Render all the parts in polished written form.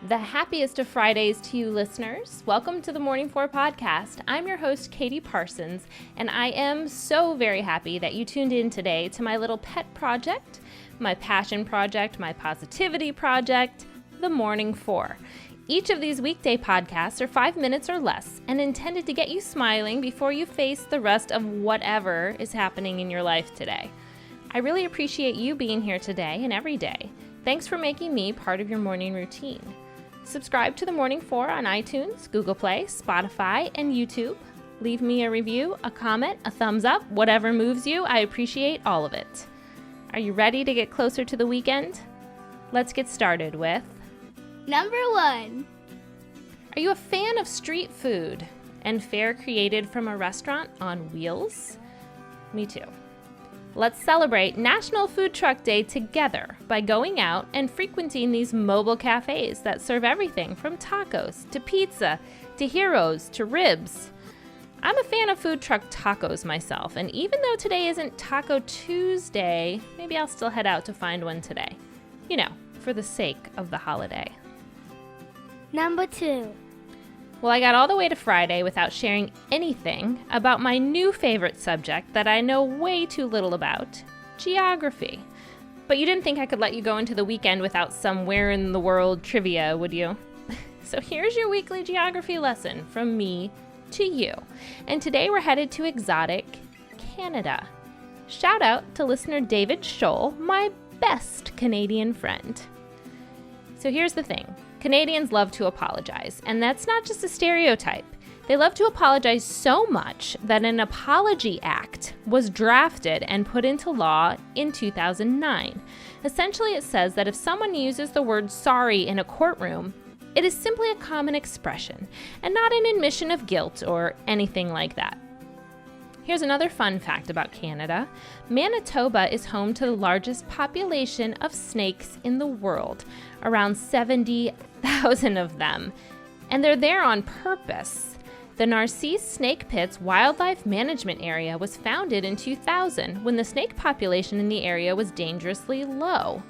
The happiest of Fridays to you listeners. Welcome to the Morning 4 podcast. I'm your host, Katie Parsons, and I am so very happy that you tuned in today to my little pet project, my passion project, my positivity project, the Morning 4. Each of these weekday podcasts are 5 minutes or less and intended to get you smiling before you face the rest of whatever is happening in your life today. I really appreciate you being here today and every day. Thanks for making me part of your morning routine. Subscribe to the Morning 4 on iTunes, Google Play, Spotify, and YouTube. Leave me a review, a comment, a thumbs up, whatever moves you. I appreciate all of it. Are you ready to get closer to the weekend? Let's get started with Number 1. Are you a fan of street food and fare created from a restaurant on wheels? Me too. Let's celebrate National Food Truck Day together by going out and frequenting these mobile cafes that serve everything from tacos to pizza to heroes to ribs. I'm a fan of food truck tacos myself, and even though today isn't Taco Tuesday, maybe I'll still head out to find one today. You know, for the sake of the holiday. Number 2. Well, I got all the way to Friday without sharing anything about my new favorite subject that I know way too little about, geography. But you didn't think I could let you go into the weekend without some where in the world trivia, would you? So here's your weekly geography lesson from me to you. And today we're headed to exotic Canada. Shout out to listener David Scholl, my best Canadian friend. So here's the thing. Canadians love to apologize, and that's not just a stereotype. They love to apologize so much that an Apology Act was drafted and put into law in 2009. Essentially, it says that if someone uses the word sorry in a courtroom, it is simply a common expression and not an admission of guilt or anything like that. Here's another fun fact about Canada. Manitoba is home to the largest population of snakes in the world, around 70,000 of them. And they're there on purpose. The Narcisse Snake Pits Wildlife Management Area was founded in 2000 when the snake population in the area was dangerously low.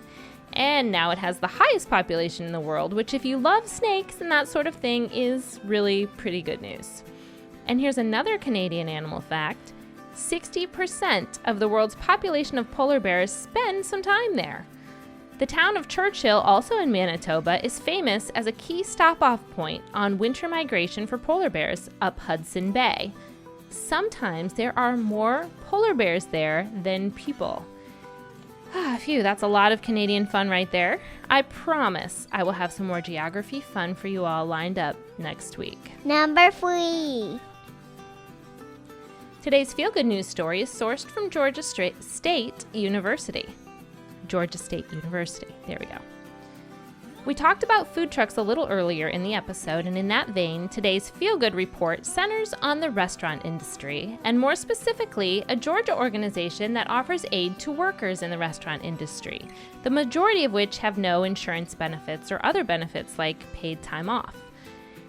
And now it has the highest population in the world, which if you love snakes and that sort of thing is really pretty good news. And here's another Canadian animal fact. 60% of the world's population of polar bears spend some time there. The town of Churchill, also in Manitoba, is famous as a key stop-off point on winter migration for polar bears up Hudson Bay. Sometimes there are more polar bears there than people. Phew, that's a lot of Canadian fun right there. I promise I will have some more geography fun for you all lined up next week. Number 3. Today's feel-good news story is sourced from Georgia State University. Georgia State University. There we go. We talked about food trucks a little earlier in the episode, and in that vein, today's feel-good report centers on the restaurant industry, and more specifically, a Georgia organization that offers aid to workers in the restaurant industry, the majority of which have no insurance benefits or other benefits like paid time off.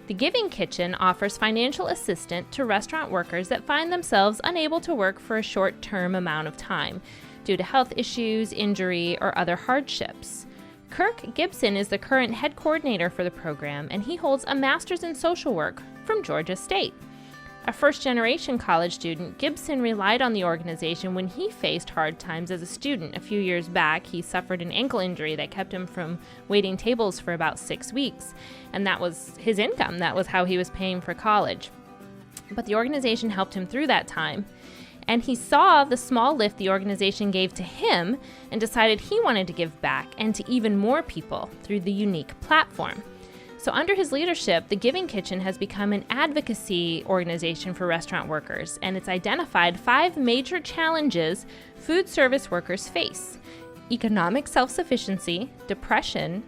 The Giving Kitchen offers financial assistance to restaurant workers that find themselves unable to work for a short-term amount of time due to health issues, injury, or other hardships. Kirk Gibson is the current head coordinator for the program, and he holds a master's in social work from Georgia State. A first-generation college student, Gibson relied on the organization when he faced hard times as a student. A few years back, he suffered an ankle injury that kept him from waiting tables for about 6 weeks, and that was his income. That was how he was paying for college. But the organization helped him through that time, and he saw the small lift the organization gave to him and decided he wanted to give back and to even more people through the unique platform. So under his leadership, the Giving Kitchen has become an advocacy organization for restaurant workers, and it's identified 5 major challenges food service workers face: economic self-sufficiency, depression,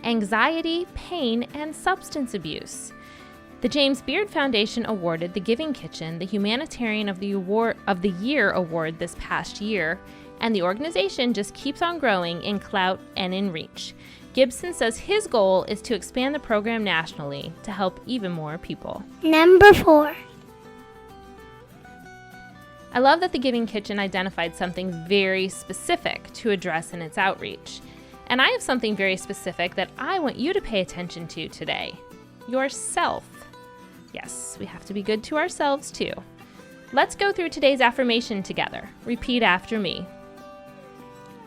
anxiety, pain, and substance abuse. The James Beard Foundation awarded the Giving Kitchen the Humanitarian of the Year award this past year, and the organization just keeps on growing in clout and in reach. Gibson says his goal is to expand the program nationally to help even more people. Number 4. I love that the Giving Kitchen identified something very specific to address in its outreach. And I have something very specific that I want you to pay attention to today. Yourself. Yes, we have to be good to ourselves too. Let's go through today's affirmation together. Repeat after me.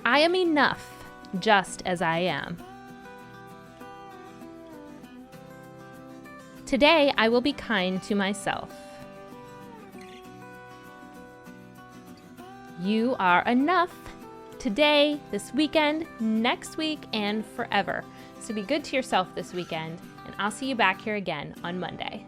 I am enough just as I am. Today, I will be kind to myself. You are enough today, this weekend, next week, and forever. So be good to yourself this weekend, and I'll see you back here again on Monday.